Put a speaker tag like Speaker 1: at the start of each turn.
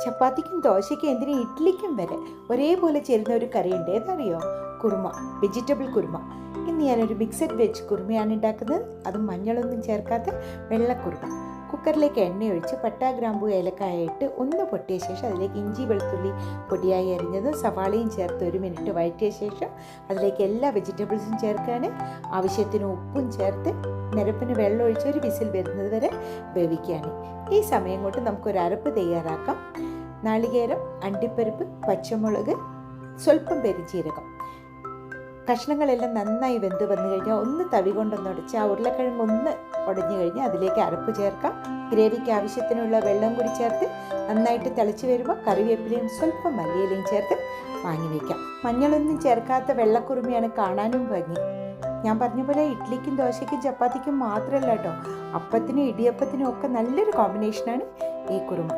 Speaker 1: ചപ്പാത്തിക്കും ദോശയ്ക്കും എന്തിനും ഇഡ്ഡലിക്കും വരെ ഒരേപോലെ ചേരുന്ന ഒരു കറിയുണ്ട്. ഏതറിയോ? കുറുമ, വെജിറ്റബിൾ കുറുമ. ഇന്ന് ഞാനൊരു മിക്സഡ് വെജ് കുറുമയാണ് ഉണ്ടാക്കുന്നത്. അതും മഞ്ഞളൊന്നും ചേർക്കാത്ത വെള്ളക്കുറുമ. കുക്കറിലേക്ക് എണ്ണ ഒഴിച്ച് പട്ട, ഗ്രാമ്പു, ഏലക്കായ ഇട്ട് ഒന്ന് പൊട്ടിയ ശേഷം അതിലേക്ക് ഇഞ്ചി, വെളുത്തുള്ളി പൊടിയായി അരിഞ്ഞതും സവാളയും ചേർത്ത് 1 മിനിറ്റ് വഴറ്റിയ ശേഷം അതിലേക്ക് എല്ലാ വെജിറ്റബിൾസും ചേർക്കാൻ ആവശ്യത്തിന് ഉപ്പും ചേർത്ത് നിരപ്പിന് വെള്ളം ഒഴിച്ച് ഒരു വിസിൽ വരുന്നത് വരെ വേവിക്കുകയാണ്. ഈ സമയം കൊണ്ട് നമുക്കൊരു അരപ്പ് തയ്യാറാക്കാം. നാളികേരം, അണ്ടിപ്പരിപ്പ്, പച്ചമുളക്, സ്വല്പം പെരുംജീരകം. കഷ്ണങ്ങളെല്ലാം നന്നായി വെന്ത് വന്നു കഴിഞ്ഞാൽ ഒന്ന് തവി കൊണ്ടൊന്ന് ഉടച്ച് ആ ഉരുളക്കിഴങ്ങ് ഒന്ന് ഉടഞ്ഞു കഴിഞ്ഞാൽ അതിലേക്ക് അരപ്പ് ചേർക്കാം. ഗ്രേവിക്ക് ആവശ്യത്തിനുള്ള വെള്ളം കൂടി ചേർത്ത് നന്നായിട്ട് തിളച്ച് വരുമ്പോൾ കറിവേപ്പിലയും സ്വല്പം മല്ലിയിലയും ചേർത്ത് വാങ്ങി വയ്ക്കാം. മഞ്ഞളൊന്നും ചേർക്കാത്ത വെള്ളക്കുറുമയാണ് കാണാനും ഭംഗി. ഞാൻ പറഞ്ഞ പോലെ ഇഡ്ഡലിക്കും ദോശയ്ക്കും ചപ്പാത്തിക്കും മാത്രമല്ല കേട്ടോ, അപ്പത്തിനും ഇടിയപ്പത്തിനും ഒക്കെ നല്ലൊരു കോമ്പിനേഷനാണ് ഈ കുറുമ.